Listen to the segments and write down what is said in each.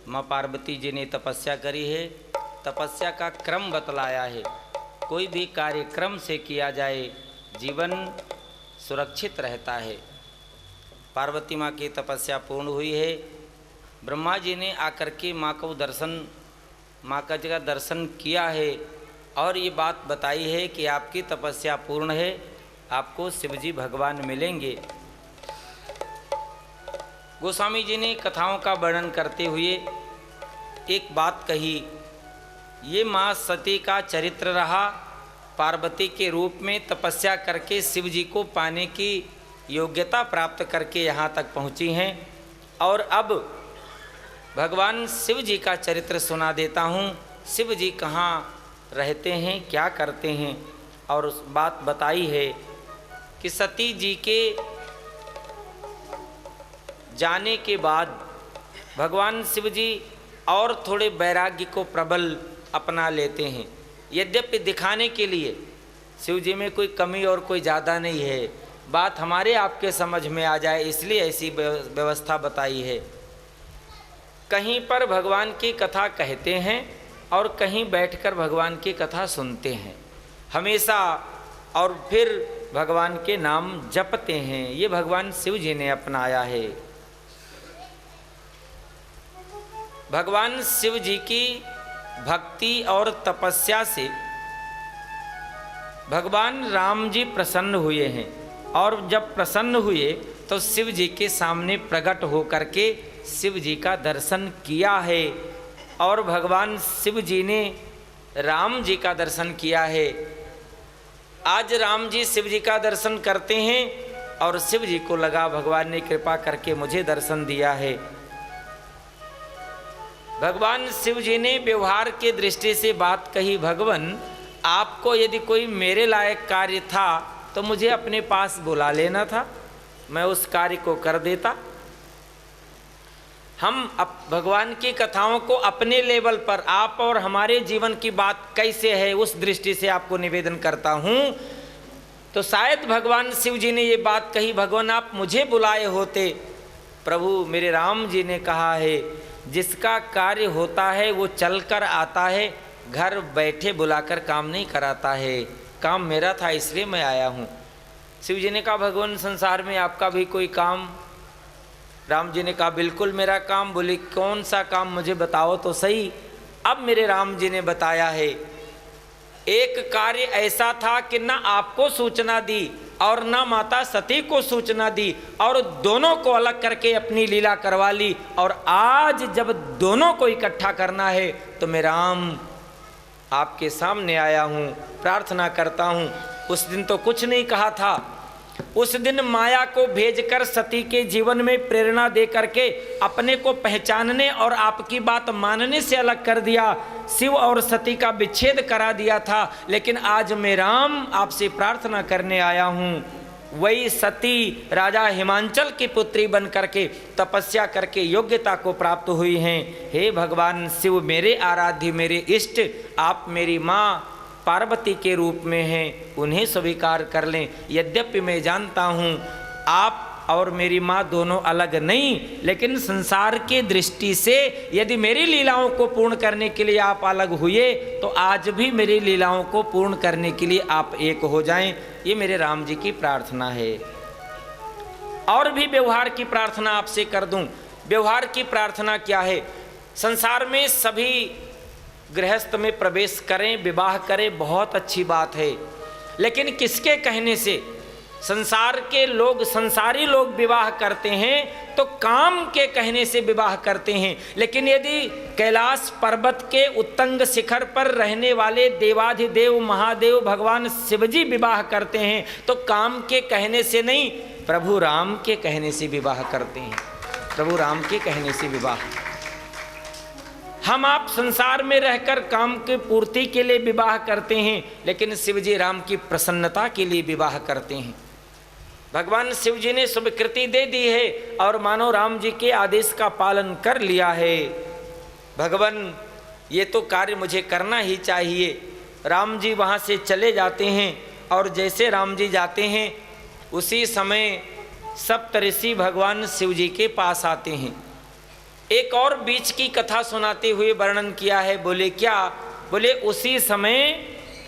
माँ पार्वती जी ने तपस्या करी है। तपस्या का क्रम बतलाया है। कोई भी कार्य क्रम से किया जाए जीवन सुरक्षित रहता है। पार्वती माँ की तपस्या पूर्ण हुई है। ब्रह्मा जी ने आकर के माँ का दर्शन किया है और ये बात बताई है कि आपकी तपस्या पूर्ण है, आपको शिवजी भगवान मिलेंगे। गोस्वामी जी ने कथाओं का वर्णन करते हुए एक बात कही, ये माँ सती का चरित्र रहा। पार्वती के रूप में तपस्या करके शिव जी को पाने की योग्यता प्राप्त करके यहाँ तक पहुँची हैं। और अब भगवान शिव जी का चरित्र सुना देता हूँ। शिव जी कहाँ रहते हैं, क्या करते हैं। और उस बात बताई है कि सती जी के जाने के बाद भगवान शिव जी और थोड़े वैराग्य को प्रबल अपना लेते हैं। यद्यपि दिखाने के लिए शिव जी में कोई कमी और कोई ज़्यादा नहीं है, बात हमारे आपके समझ में आ जाए इसलिए ऐसी व्यवस्था बताई है। कहीं पर भगवान की कथा कहते हैं और कहीं बैठकर भगवान की कथा सुनते हैं हमेशा, और फिर भगवान के नाम जपते हैं। ये भगवान शिव जी ने अपनाया है। भगवान शिव जी की भक्ति और तपस्या से भगवान राम जी प्रसन्न हुए हैं, और जब प्रसन्न हुए तो शिव जी के सामने प्रकट होकर के शिव जी का दर्शन किया है। और भगवान शिव जी ने राम जी का दर्शन किया है। आज राम जी शिव जी का दर्शन करते हैं और शिव जी को लगा भगवान ने कृपा करके मुझे दर्शन दिया है। भगवान शिव जी ने व्यवहार के दृष्टि से बात कही, भगवान आपको यदि कोई मेरे लायक कार्य था तो मुझे अपने पास बुला लेना था, मैं उस कार्य को कर देता। हम अब भगवान की कथाओं को अपने लेवल पर, आप और हमारे जीवन की बात कैसे है उस दृष्टि से आपको निवेदन करता हूँ। तो शायद भगवान शिव जी ने ये बात कही, भगवान आप मुझे बुलाए होते। प्रभु मेरे राम जी ने कहा है जिसका कार्य होता है वो चल कर आता है, घर बैठे बुलाकर काम नहीं कराता है। काम मेरा था इसलिए मैं आया हूँ। शिव जी ने कहा भगवान संसार में आपका भी कोई काम? राम जी ने कहा बिल्कुल मेरा काम। बोले कौन सा काम, मुझे बताओ तो सही। अब मेरे राम जी ने बताया है, एक कार्य ऐसा था कि ना आपको सूचना दी और ना माता सती को सूचना दी, और दोनों को अलग करके अपनी लीला करवा ली। और आज जब दोनों को इकट्ठा करना है तो मैं राम आपके सामने आया हूँ, प्रार्थना करता हूँ। उस दिन तो कुछ नहीं कहा था, उस दिन माया को भेजकर सती के जीवन में प्रेरणा दे करके अपने को पहचानने और आपकी बात मानने से अलग कर दिया, शिव और सती का विच्छेद करा दिया था। लेकिन आज मैं राम आपसे प्रार्थना करने आया हूँ। वही सती राजा हिमांचल की पुत्री बन करके तपस्या करके योग्यता को प्राप्त हुई हैं। हे भगवान शिव मेरे आराध्य, मेरे इष्ट, आप मेरी माँ पार्वती के रूप में हैं, उन्हें स्वीकार कर लें। यद्यपि मैं जानता हूँ आप और मेरी माँ दोनों अलग नहीं, लेकिन संसार के दृष्टि से यदि मेरी लीलाओं को पूर्ण करने के लिए आप अलग हुए तो आज भी मेरी लीलाओं को पूर्ण करने के लिए आप एक हो जाएं। ये मेरे राम जी की प्रार्थना है। और भी व्यवहार की प्रार्थना आपसे कर दूं। व्यवहार की प्रार्थना क्या है? संसार में सभी गृहस्थ में प्रवेश करें, विवाह करें, बहुत अच्छी बात है। लेकिन किसके कहने से? संसार के लोग, संसारी लोग विवाह करते हैं तो काम के कहने से विवाह करते हैं। लेकिन यदि कैलाश पर्वत के उत्तंग शिखर पर रहने वाले देवाधिदेव महादेव भगवान शिवजी विवाह करते हैं तो काम के कहने से नहीं, प्रभु राम के कहने से विवाह करते हैं। प्रभु राम के कहने से विवाह। हम आप संसार में रहकर काम के पूर्ति के लिए विवाह करते हैं, लेकिन शिवजी राम की प्रसन्नता के लिए विवाह करते हैं। भगवान शिव जी ने स्वीकृति दे दी है और मानो राम जी के आदेश का पालन कर लिया है। भगवान ये तो कार्य मुझे करना ही चाहिए। राम जी वहाँ से चले जाते हैं और जैसे राम जी जाते हैं उसी समय सप्तऋषि भगवान शिव जी के पास आते हैं। एक और बीच की कथा सुनाते हुए वर्णन किया है। बोले क्या? बोले उसी समय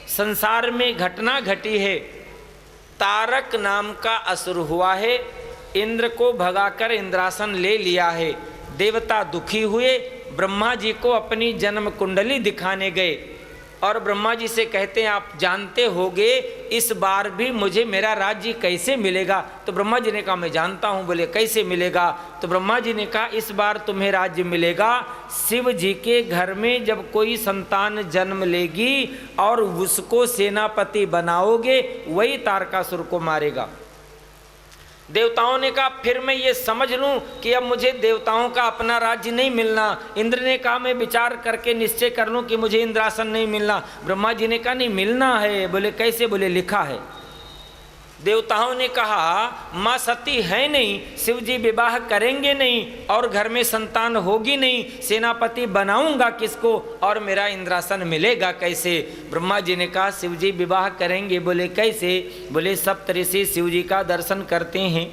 संसार में घटना घटी है। तारक नाम का असुर हुआ है, इंद्र को भगाकर इंद्रासन ले लिया है। देवता दुखी हुए, ब्रह्मा जी को अपनी जन्म कुंडली दिखाने गए और ब्रह्मा जी से कहते हैं आप जानते होगे इस बार भी मुझे मेरा राज्य कैसे मिलेगा? तो ब्रह्मा जी ने कहा मैं जानता हूँ। बोले कैसे मिलेगा? तो ब्रह्मा जी ने कहा इस बार तुम्हें राज्य मिलेगा, शिव जी के घर में जब कोई संतान जन्म लेगी और उसको सेनापति बनाओगे, वही तारकासुर को मारेगा। देवताओं ने कहा फिर मैं ये समझ लूं कि अब मुझे देवताओं का अपना राज्य नहीं मिलना। इंद्र ने कहा मैं विचार करके निश्चय कर लूं कि मुझे इंद्रासन नहीं मिलना। ब्रह्मा जी ने कहा नहीं मिलना है। बोले कैसे? बोले लिखा है। देवताओं ने कहा माँ सती है नहीं, शिव जी विवाह करेंगे नहीं और घर में संतान होगी नहीं, सेनापति बनाऊंगा किसको और मेरा इंद्रासन मिलेगा कैसे? ब्रह्मा जी ने कहा शिव जी विवाह करेंगे। बोले कैसे? बोले सप्तऋषि शिव जी का दर्शन करते हैं,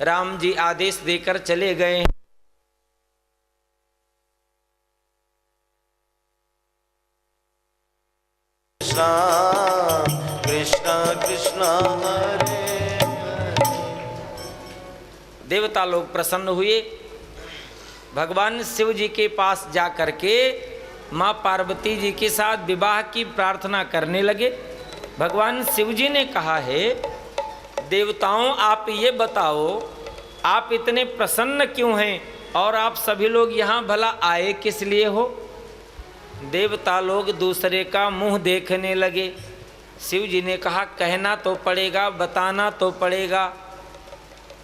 राम जी आदेश देकर चले गए हैं। कृष्णा कृष्णा हरे। देवता लोग प्रसन्न हुए, भगवान शिव जी के पास जा करके माँ पार्वती जी के साथ विवाह की प्रार्थना करने लगे। भगवान शिव जी ने कहा है देवताओं आप ये बताओ आप इतने प्रसन्न क्यों हैं और आप सभी लोग यहाँ भला आए किस लिए हो? देवता लोग दूसरे का मुंह देखने लगे। शिव जी ने कहा कहना तो पड़ेगा, बताना तो पड़ेगा।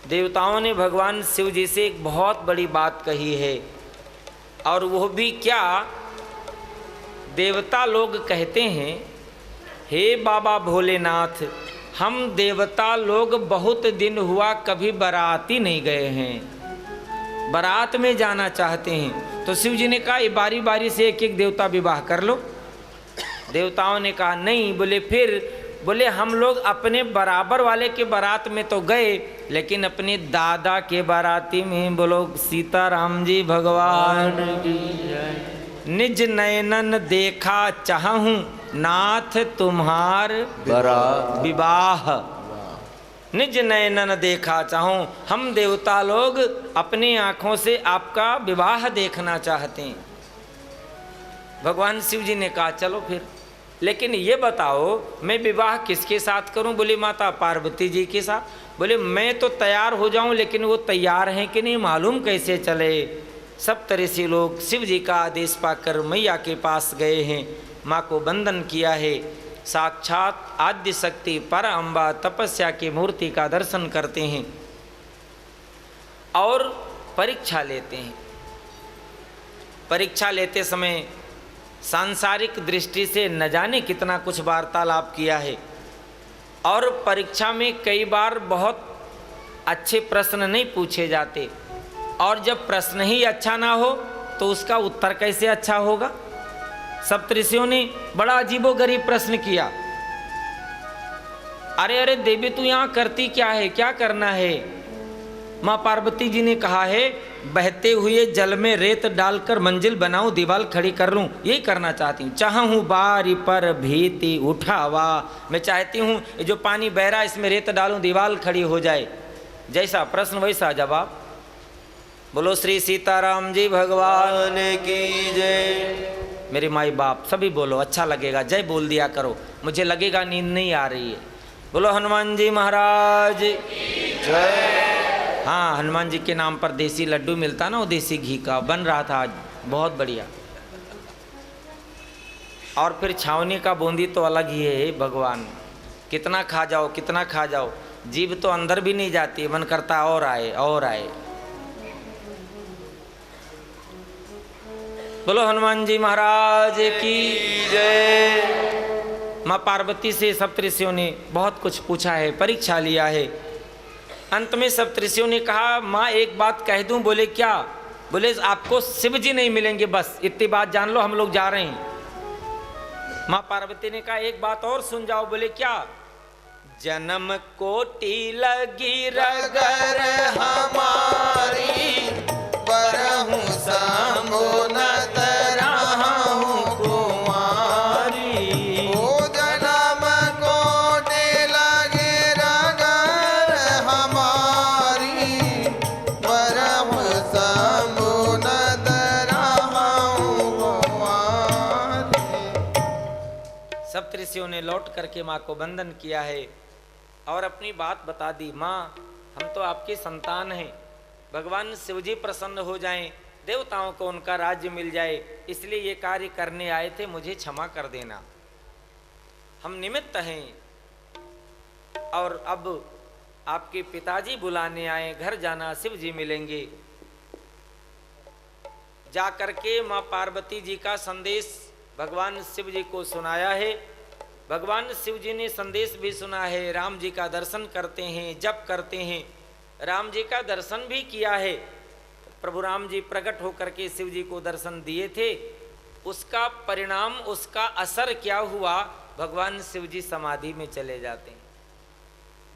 देवताओं ने भगवान शिव जी से एक बहुत बड़ी बात कही है और वो भी क्या? देवता लोग कहते हैं हे बाबा भोलेनाथ, हम देवता लोग बहुत दिन हुआ कभी बाराती नहीं गए हैं, बारात में जाना चाहते हैं। तो शिव जी ने कहा ये बारी बारी से एक एक देवता विवाह कर लो। देवताओं ने कहा नहीं। बोले फिर? बोले हम लोग अपने बराबर वाले के बारात में तो गए लेकिन अपने दादा के बाराती में बोलो सीताराम जी भगवान की जय। निज नयनन देखा चाहूं नाथ तुम्हार विवाह, निज नयनन देखा चाहूं, हम देवता लोग अपनी आंखों से आपका विवाह देखना चाहते हैं। भगवान शिव जी ने कहा चलो फिर, लेकिन ये बताओ मैं विवाह किसके साथ करूं? बोले माता पार्वती जी के साथ। बोले मैं तो तैयार हो जाऊं लेकिन वो तैयार हैं कि नहीं मालूम कैसे चले? सप्तऋषि लोग शिव जी का आदेश पाकर मैया के पास गए हैं, माँ को वंदन किया है। साक्षात आद्य शक्ति पर अम्बा तपस्या की मूर्ति का दर्शन करते हैं और परीक्षा लेते हैं। परीक्षा लेते समय सांसारिक दृष्टि से न जाने कितना कुछ वार्तालाप किया है और परीक्षा में कई बार बहुत अच्छे प्रश्न नहीं पूछे जाते और जब प्रश्न ही अच्छा ना हो तो उसका उत्तर कैसे अच्छा होगा? सप्तऋषियों ने बड़ा अजीबोगरीब प्रश्न किया। अरे अरे देवी तू यहाँ करती क्या है, क्या करना है? माँ पार्वती जी ने कहा है बहते हुए जल में रेत डालकर मंजिल बनाऊं, दीवार खड़ी कर लूं, यही करना चाहती हूँ। चाहूँ बारी पर भीति उठावा, मैं चाहती हूँ ये जो पानी बह रहा है इसमें रेत डालूं, दीवार खड़ी हो जाए। जैसा प्रश्न वैसा जवाब। बोलो श्री सीताराम जी भगवान की जय। मेरे माई बाप सभी बोलो, अच्छा लगेगा, जय बोल दिया करो, मुझे लगेगा नींद नहीं आ रही है। बोलो हनुमान जी महाराज जय। हाँ, हनुमान जी के नाम पर देसी लड्डू मिलता ना, वो देसी घी का बन रहा था आज, बहुत बढ़िया। और फिर छावनी का बूंदी तो अलग ही है भगवान, कितना खा जाओ कितना खा जाओ, जीभ तो अंदर भी नहीं जाती, मन करता और आए और आए। बोलो हनुमान जी महाराज की जय। माँ पार्वती से सप्तऋषियों ने बहुत कुछ पूछा है, परीक्षा लिया है। अंत में सप्तऋषियों ने कहा माँ एक बात कह दूं। बोले क्या? बोले आपको शिव जी नहीं मिलेंगे, बस इतनी बात जान लो, हम लोग जा रहे हैं। माँ पार्वती ने कहा एक बात और सुन जाओ। बोले क्या? जन्म कोटि लगी रगर हमारी बरहु सा सप्तऋषियों ने लौट करके माँ को वंदन किया है और अपनी बात बता दी, माँ हम तो आपकी संतान हैं, भगवान शिवजी प्रसन्न हो जाएं, देवताओं को उनका राज्य मिल जाए, इसलिए ये कार्य करने आए थे, मुझे क्षमा कर देना, हम निमित्त हैं। और अब आपके पिताजी बुलाने आए, घर जाना, शिव जी मिलेंगे। जा करके माँ पार्वती जी का संदेश भगवान शिव जी को सुनाया है। भगवान शिव जी ने संदेश भी सुना है, राम जी का दर्शन करते हैं, जप करते हैं, राम जी का दर्शन भी किया है। प्रभु राम जी प्रकट होकर के शिव जी को दर्शन दिए थे, उसका परिणाम, उसका असर क्या हुआ, भगवान शिव जी समाधि में चले जाते हैं।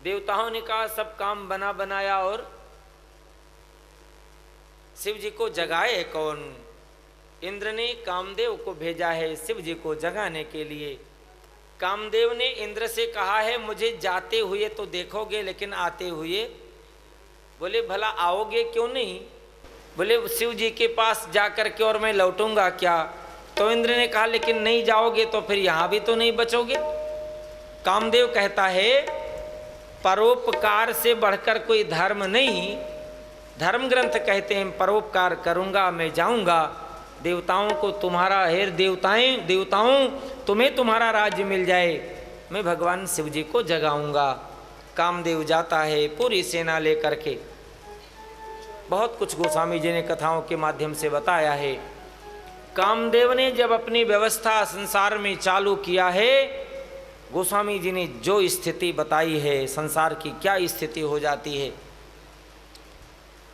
देवताओं ने कहा सब काम बना बनाया और शिव जी को जगाए कौन? इंद्र ने कामदेव को भेजा है शिव जी को जगाने के लिए। कामदेव ने इंद्र से कहा है मुझे जाते हुए तो देखोगे, लेकिन आते हुए, बोले भला आओगे क्यों नहीं? बोले शिव जी के पास जाकर के और मैं लौटूंगा क्या? तो इंद्र ने कहा लेकिन नहीं जाओगे तो फिर यहाँ भी तो नहीं बचोगे। कामदेव कहता है परोपकार से बढ़कर कोई धर्म नहीं, धर्म ग्रंथ कहते हैं परोपकार करूंगा, मैं जाऊंगा, देवताओं को तुम्हारा हेर देवताओं तुम्हें तुम्हारा राज्य मिल जाए, मैं भगवान शिव जी को जगाऊंगा। कामदेव जाता है पूरी सेना लेकर के। बहुत कुछ गोस्वामी जी ने कथाओं के माध्यम से बताया है। कामदेव ने जब अपनी व्यवस्था संसार में चालू किया है, गोस्वामी जी ने जो स्थिति बताई है, संसार की क्या स्थिति हो जाती है,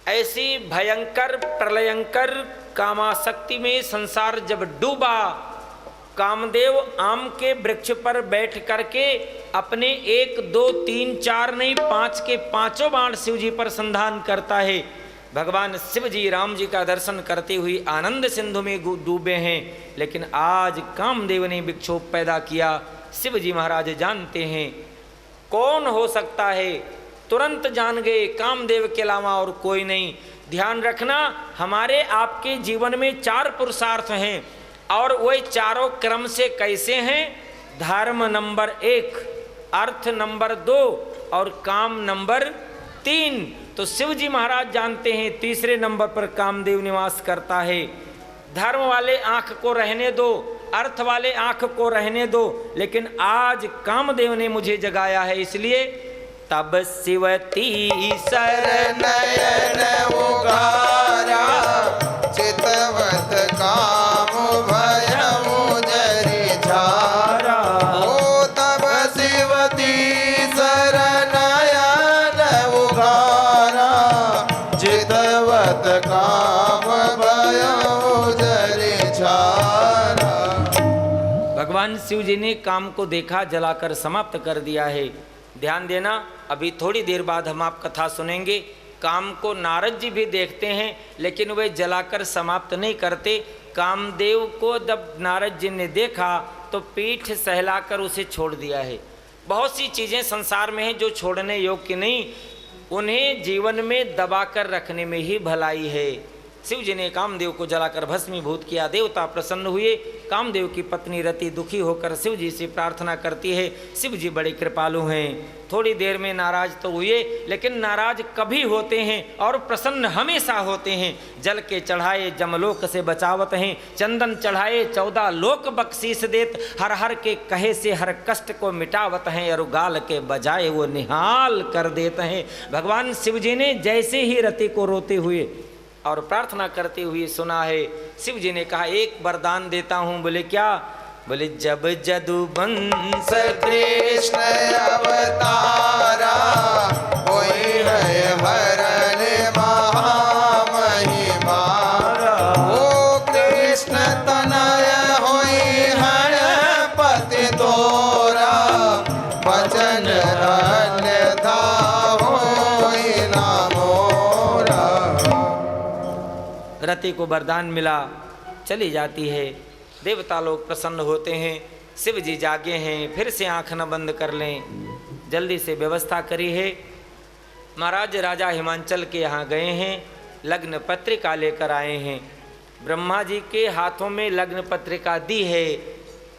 ऐसी भयंकर प्रलयंकर कामासक्ति में संसार जब डूबा, कामदेव आम के वृक्ष पर बैठ करके अपने 1 2 3 4 नहीं 5 के 5 बाण शिव जी पर संधान करता है। भगवान शिव जी राम जी का दर्शन करते हुए आनंद सिंधु में डूबे हैं। लेकिन आज कामदेव ने विक्षोभ पैदा किया। शिव जी महाराज जानते हैं कौन हो सकता है, तुरंत जान गए कामदेव के अलावा और कोई नहीं। ध्यान रखना, हमारे आपके जीवन में 4 पुरुषार्थ हैं और वही चारों क्रम से कैसे हैं? धर्म नंबर 1, अर्थ नंबर 2 और काम नंबर 3। तो शिव जी महाराज जानते हैं तीसरे नंबर पर कामदेव निवास करता है। धर्म वाले आंख को रहने दो, अर्थ वाले आंख को रहने दो, लेकिन आज कामदेव ने मुझे जगाया है, इसलिए तब शिवती नयन उगारा चितवत काम भयमु जरि झारा। ओ तब शिवती नयन उगारा चितवत काम भयमु जरि झारा। भगवान शिव जी ने काम को देखा, जलाकर समाप्त कर दिया है। ध्यान देना, अभी थोड़ी देर बाद हम आप कथा सुनेंगे। काम को नारद जी भी देखते हैं, लेकिन वे जलाकर समाप्त नहीं करते। कामदेव को जब नारद जी ने देखा तो पीठ सहलाकर उसे छोड़ दिया है। बहुत सी चीज़ें संसार में हैं जो छोड़ने योग्य नहीं, उन्हें जीवन में दबाकर रखने में ही भलाई है। शिव जी ने कामदेव को जलाकर भस्मीभूत किया। देवता प्रसन्न हुए। कामदेव की पत्नी रति दुखी होकर शिव जी से प्रार्थना करती है। शिव जी बड़े कृपालु हैं, थोड़ी देर में नाराज तो हुए, लेकिन नाराज कभी होते हैं और प्रसन्न हमेशा होते हैं। जल के चढ़ाए जमलोक से बचावत हैं, चंदन चढ़ाए 14 लोक बख्शीस देत, हर हर के कहे से हर कष्ट को मिटावत हैं, और गाल के बजाए वो निहाल कर देते हैं। भगवान शिव जी ने जैसे ही रति को रोते हुए और प्रार्थना करते हुए सुना है, शिव जी ने कहा एक वरदान देता हूँ। बोले क्या? बोले जब जदुवंश कृष्ण अवतारा होई है हरण महामहिमा। ओ कृष्ण तनय होई हण पति तोरा, वचन अन्यथा होई ना मोरा। रति को वरदान मिला, चली जाती है। देवता लोग प्रसन्न होते हैं। शिव जी जागे हैं, फिर से आंख न बंद कर लें, जल्दी से व्यवस्था करी है। महाराज राजा हिमांचल के यहाँ गए हैं, लग्न पत्रिका लेकर आए हैं। ब्रह्मा जी के हाथों में लग्न पत्रिका दी है।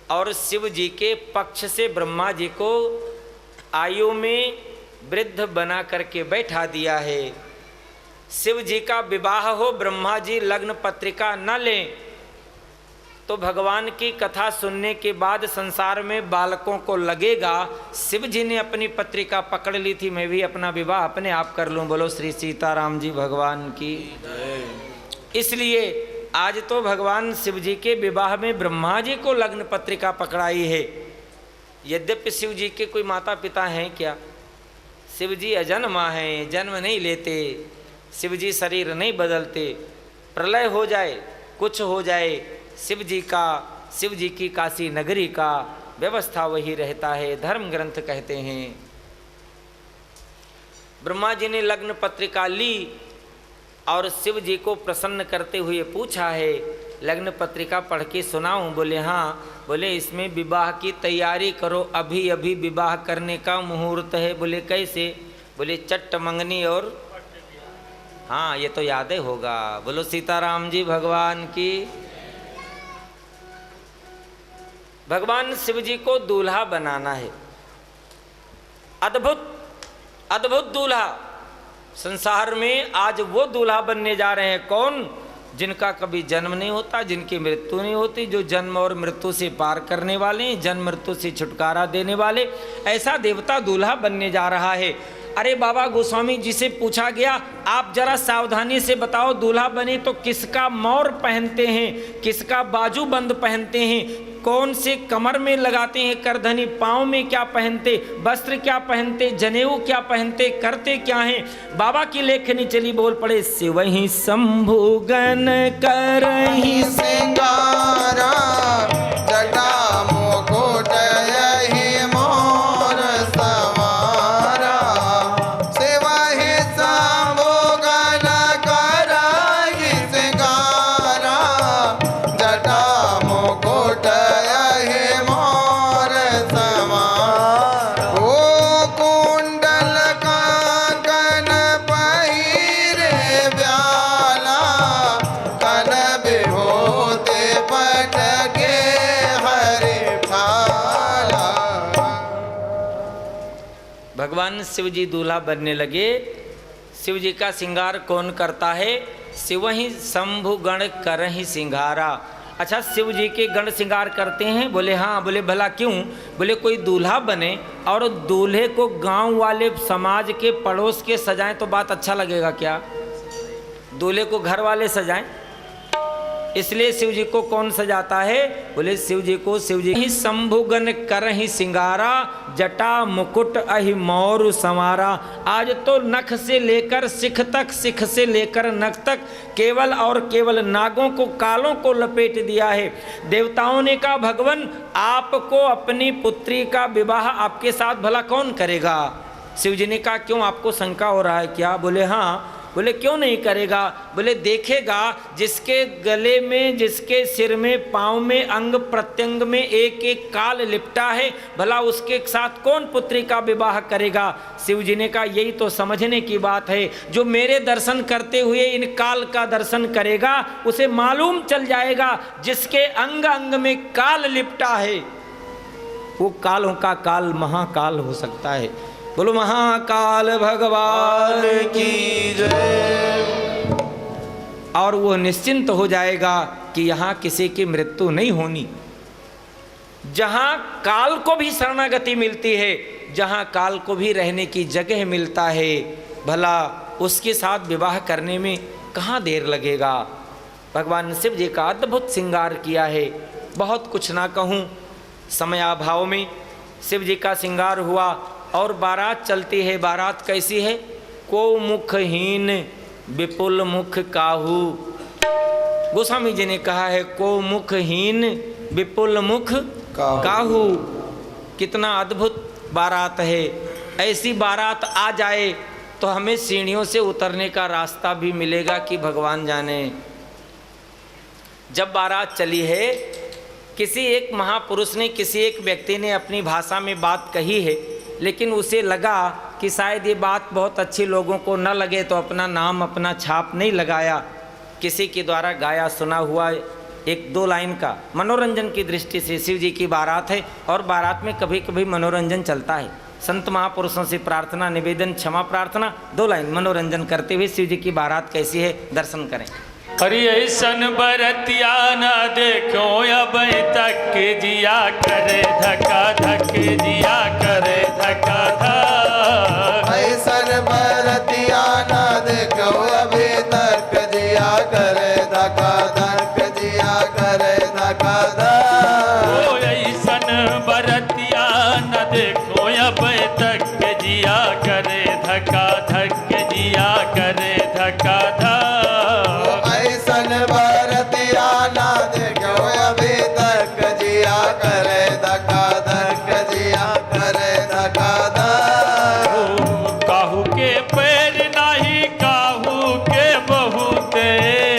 और शिव जी के पक्ष से ब्रह्मा जी को आयु में वृद्ध बना करके बैठा दिया है। शिव जी का विवाह हो, ब्रह्मा जी लग्न पत्रिका न लें, तो भगवान की कथा सुनने के बाद संसार में बालकों को लगेगा शिव जी ने अपनी पत्रिका पकड़ ली थी, मैं भी अपना विवाह अपने आप कर लूं। बोलो श्री सीताराम जी भगवान की। इसलिए आज तो भगवान शिव जी के विवाह में ब्रह्मा जी को लग्न पत्रिका पकड़ाई है। यद्यपि शिव जी के कोई माता पिता हैं क्या? शिव जी अजन्मा हैं, जन्म नहीं लेते, शिव जी शरीर नहीं बदलते। प्रलय हो जाए, कुछ हो जाए, शिव जी की काशी नगरी का व्यवस्था वही रहता है, धर्म ग्रंथ कहते हैं। ब्रह्मा जी ने लग्न पत्रिका ली और शिव जी को प्रसन्न करते हुए पूछा है, लग्न पत्रिका पढ़ के सुनाऊं? बोले हाँ। बोले इसमें विवाह की तैयारी करो, अभी अभी विवाह करने का मुहूर्त है। बोले कैसे? बोले चट्ट मंगनी और हाँ, ये तो याद ही होगा। बोलो सीताराम जी भगवान की। भगवान शिव जी को दूल्हा बनाना है, अद्भुत अद्भुत दूल्हा। संसार में आज वो दूल्हा बनने जा रहे हैं, कौन? जिनका कभी जन्म नहीं होता, जिनकी मृत्यु नहीं होती, जो जन्म और मृत्यु से पार करने वाले हैं, जन्म मृत्यु से छुटकारा देने वाले, ऐसा देवता दूल्हा बनने जा रहा है। अरे बाबा गोस्वामी जी से पूछा गया, आप जरा सावधानी से बताओ, दूल्हा बने तो किसका मौर पहनते हैं, किसका बाजूबंद पहनते हैं, कौन से कमर में लगाते हैं करधनी, पाँव में क्या पहनते, वस्त्र क्या पहनते, जनेऊ क्या पहनते, करते क्या हैं? बाबा की लेखनी चली, बोल पड़े, शिवहि शंभु गण करहि सिंगारा जटा मुकुट यहि मोर सवारा। शिवहि शंभु गण करहि सिंगारा जटा मुकुट यहि मोर सवारा। ओ कुंडल कांकन पहिरे ब्याला कन विभूति पटके हरि भाला। भगवान शिव जी दूल्हा बनने लगे। शिव जी का श्रृंगार कौन करता है? शिवहि शंभु गण करहि सिंगारा। अच्छा, शिव जी के गण श्रृंगार करते हैं? बोले हाँ। बोले भला क्यों? बोले कोई दूल्हा बने और दूल्हे को गांव वाले समाज के पड़ोस के सजाएं तो बात अच्छा लगेगा क्या? दूल्हे को घर वाले सजाएं, इसलिए शिव जी को कौन सजाता है? बोले शिव जी को शिव जी ही शंभुगन करहि सिंगारा जटा मुकुट अहि मोर संवारा। आज तो नख से लेकर सिख तक, सिख से लेकर नख तक केवल और केवल नागों को, कालों को लपेट दिया है। देवताओं ने कहा भगवान आपको अपनी पुत्री का विवाह आपके साथ भला कौन करेगा? शिव जी ने कहा क्यों, आपको शंका हो रहा है क्या? बोले हाँ। बोले क्यों नहीं करेगा? बोले देखेगा जिसके गले में, जिसके सिर में, पाँव में, अंग प्रत्यंग में एक एक काल लिपटा है, भला उसके साथ कौन पुत्री का विवाह करेगा? शिव जी ने कहा यही तो समझने की बात है, जो मेरे दर्शन करते हुए इन काल का दर्शन करेगा उसे मालूम चल जाएगा जिसके अंग अंग में काल लिपटा है वो कालों का काल महाकाल हो सकता है। बोलो महाकाल भगवान की जय। और वो निश्चिंत हो जाएगा कि यहाँ किसी की मृत्यु नहीं होनी। जहाँ काल को भी शरणागति मिलती है, जहाँ काल को भी रहने की जगह मिलता है, भला उसके साथ विवाह करने में कहाँ देर लगेगा। भगवान शिव जी का अद्भुत श्रृंगार किया है। बहुत कुछ ना कहूँ, समयाभाव में शिव जी का श्रृंगार हुआ और बारात चलती है। बारात कैसी है? को मुखहीन विपुल मुख काहू। गोस्वामी जी ने कहा है को मुखहीन विपुल मुख काहू। कितना अद्भुत बारात है। ऐसी बारात आ जाए तो हमें सीढ़ियों से उतरने का रास्ता भी मिलेगा कि भगवान जाने। जब बारात चली है, किसी एक महापुरुष ने, किसी एक व्यक्ति ने अपनी भाषा में बात कही है, लेकिन उसे लगा कि शायद ये बात बहुत अच्छी लोगों को न लगे तो अपना नाम, अपना छाप नहीं लगाया। किसी के द्वारा गाया सुना हुआ एक 2 लाइन का मनोरंजन की दृष्टि से। शिव जी की बारात है और बारात में कभी कभी मनोरंजन चलता है। संत महापुरुषों से प्रार्थना, निवेदन, क्षमा प्रार्थना, 2 लाइन मनोरंजन करते हुए शिव जी की बारात कैसी है दर्शन करें। अरे ऐसन बरतिया न देखो अब तक जिया करे धक्का धक, जिया करे धक्का धक। ऐसन बरतिया न देखो अभी तक जिया करे धक्का धक, जिया करे धक्का धक। ओ ऐसन बरतिया न देखो अब तक जिया करे धक्का धक, जिया करे धक्का धक। ऐसन बरतिया ना देखो अभी तक जिया करे धक्का धक, जिया करे धक्का धक। काहू के पैर नाही काहू के बहुते,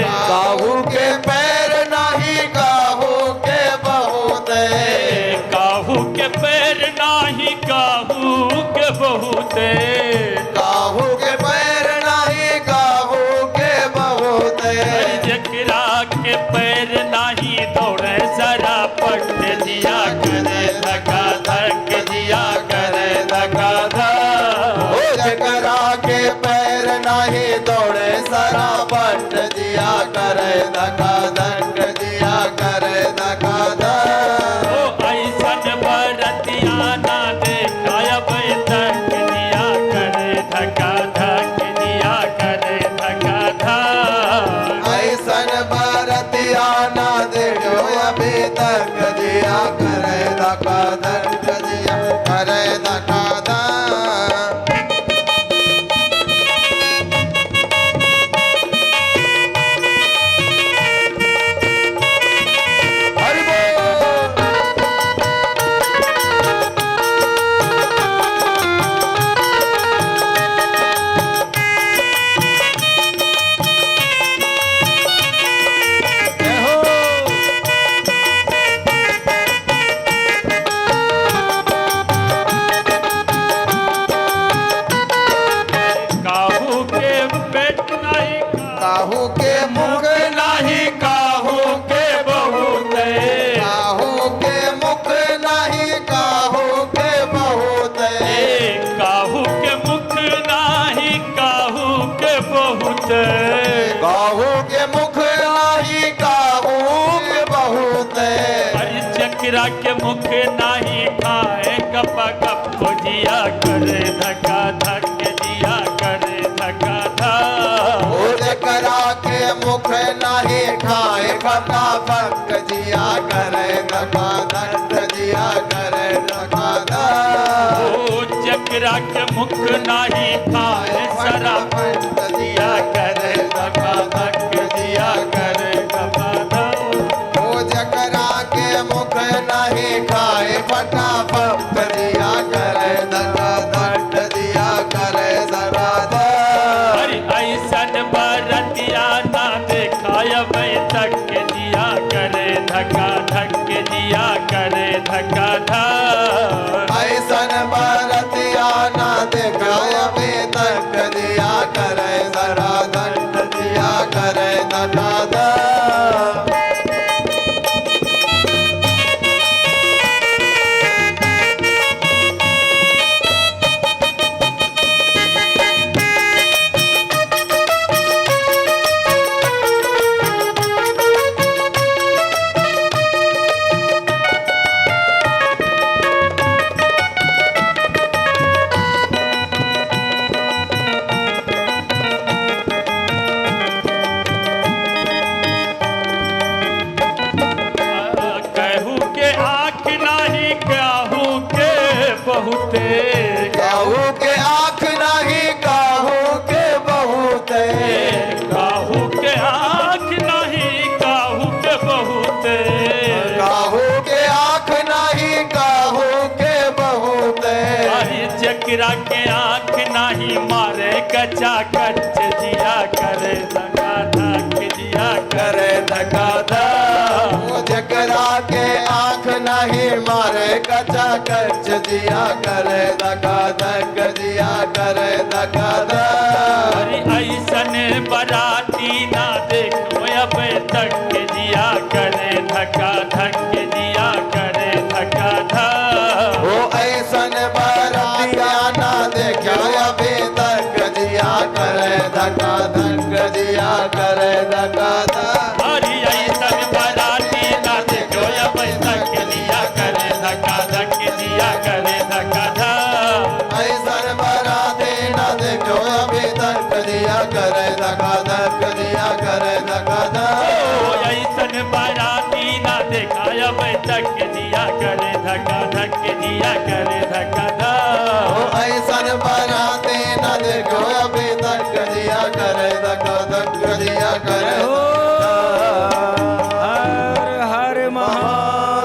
काहू के पैर नहीं काहू के बहुते, काहू के पैर नाही काहू के बहुते। काहू के पैर नहीं काहू के बहुते। जकरा के पैर नाही दौड़े जरा पट, जिया करे धक्का धक, जिया करे धक्का धक। जकरा के पैर नहीं दौड़े सरा पट, जिया करे धक्का धक, जिया करे धक्का धक। ओ ऐसन बरतिया ना देखा अब तक जिया करे धक्का धक, जिया करे धक्का धक। ऐसन बरतिया ना देखो अभी तक जिया करे धक्का धक, जिया करे धक्का धक। हरि बोल। काहू के पेट नहीं काहू के मुख नहीं काहू के बहुते। काहू के मुख नहीं काहू के बहुते। काहू के मुख नाही काहू के बहुते। काहू के मुख नहीं काहू के बहुते। हरि चक्रा के मुख नाही खाए गप गप, जिया करे धक्का धक, जिया करे धक्का धक। ओ जकरा के मुख नहीं खाए फटाफट, जिया करे धक्का धक, जिया करे धक्का धक। ओ चक्रा के मुख नाही खाए शराब, जिया करे धक्का धक, जिया करे धक्का धक। ओ जकरा के मुख नहीं खाए फटाफट, जिया करे धक्का धक, जिया करे धक्का धक। हरि ऐसन बरतिया ना देखा अब तक जिया करे धक्का धक, जिया करे धक्का धक। ऐसन बरतिया ना देखा अभी तक जिया करे जरा दंड, जिया करे धक्का धक। कहू के आँख नाही काहू के बहुते। काहू के आँख नहीं काहू के बहुते। काहू के आँख नहीं काहू के बहुते। काहू के आँख नहीं काहू के बहुते। हरि चक्रा के आँख नाही मारे कच्चा कच्च, जिया करे धक्का धक, जिया करे धक्का धक। ओ जकरा के आँख नहीं मारे कचा कच, जिया करे धक्का धक, जिया करे धक्का धक। हरि ऐसन बराती ना देखो अब तक जिया करे धक्का धक जिया करे धक्का धक। वो ऐसन बरातिया ना देखा अभी तक जिया करे धक्का धक जिया करे धक्का धक। हरी ऐसन बराती ना देखो अब तक जिया करे धक्का धक जिया करे धक्का धक। ऐसन बराती ना देखो अभी तक जिया करे धक्का धक जिया करे धक्का धक। ऐसन बराती ना देखा अब तक जिया करे धक्का धक जिया करे धक्का धक। ऐसन बराती ना देखो अभी तक जिया करे धक्का धक जिया करे। हर हर महादेव।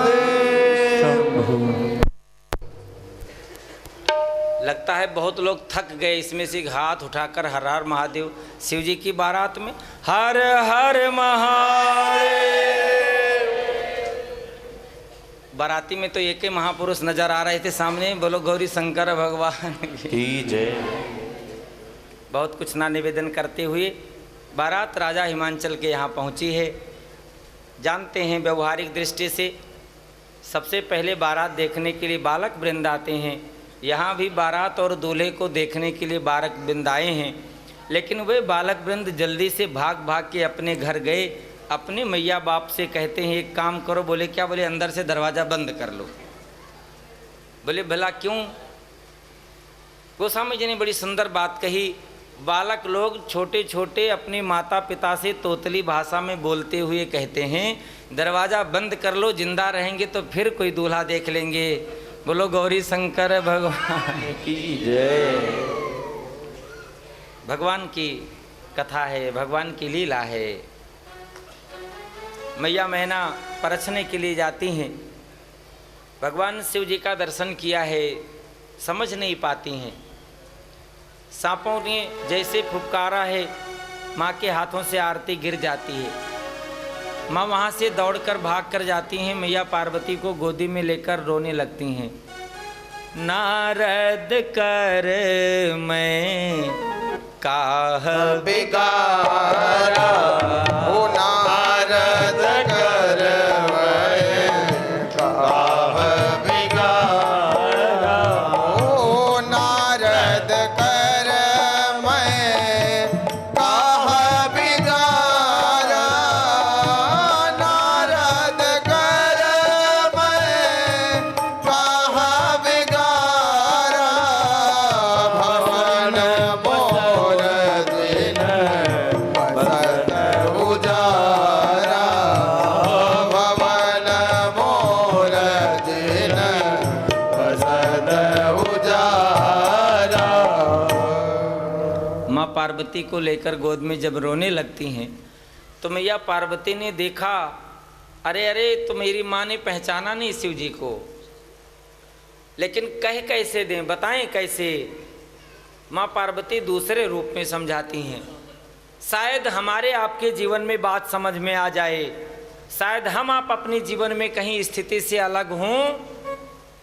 लगता है बहुत लोग थक गए, इसमें से हाथ उठाकर हर हर महादेव शिव जी की बारात में हर हर महादेव। बाराती में तो एक ही महापुरुष नजर आ रहे थे सामने, बोलो गौरी शंकर भगवान की जय। बहुत कुछ ना निवेदन करते हुए बारात राजा हिमांचल के यहाँ पहुँची है। जानते हैं व्यवहारिक दृष्टि से सबसे पहले बारात देखने के लिए बालक वृंद आते हैं। यहाँ भी बारात और दूल्हे को देखने के लिए बालक वृंद आए हैं, लेकिन वे बालक वृंद जल्दी से भाग भाग के अपने घर गए। अपने मैया बाप से कहते हैं एक काम करो। बोले क्या? बोले अंदर से दरवाज़ा बंद कर लो। बोले भला क्यों? गोस्वामी जी ने बड़ी सुंदर बात कही। बालक लोग छोटे छोटे अपने माता पिता से तोतली भाषा में बोलते हुए कहते हैं दरवाज़ा बंद कर लो, जिंदा रहेंगे तो फिर कोई दूल्हा देख लेंगे। बोलो गौरी शंकर भगवान की जय। भगवान की कथा है, भगवान की लीला है। मैया मैना परछने के लिए जाती हैं। भगवान शिव जी का दर्शन किया है, समझ नहीं पाती हैं। सांपों ने जैसे फुफकारा है, माँ के हाथों से आरती गिर जाती है। माँ वहाँ से दौड़कर भाग कर जाती हैं। मैया पार्वती को गोदी में लेकर रोने लगती हैं। नारद कर मैं काह बिगारा ओ नारद कर काह बिगारा। ओ नारद कर मैं काह बिगारा। नारद कर मैं काह बिगारा। भवन मोर दिन बसत उजारा। भवन मोर दिन बसत उजारा। माँ पार्वती को लेकर गोद में जब रोने लगती हैं तो मैया पार्वती ने देखा, अरे अरे तो मेरी माँ ने पहचाना नहीं शिव जी को, लेकिन कह कैसे दें, बताएं कैसे। माँ पार्वती दूसरे रूप में समझाती हैं। शायद हमारे आपके जीवन में बात समझ में आ जाए, शायद हम आप अपने जीवन में कहीं स्थिति से अलग हों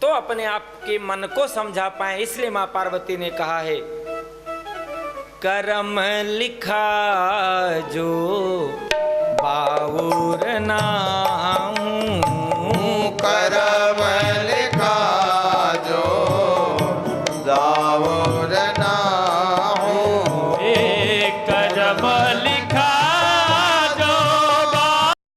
तो अपने आप के मन को समझा पाएं। इसलिए माँ पार्वती ने कहा है करम लिखा जो बाउर नाहूं। करम लिखा जो दाव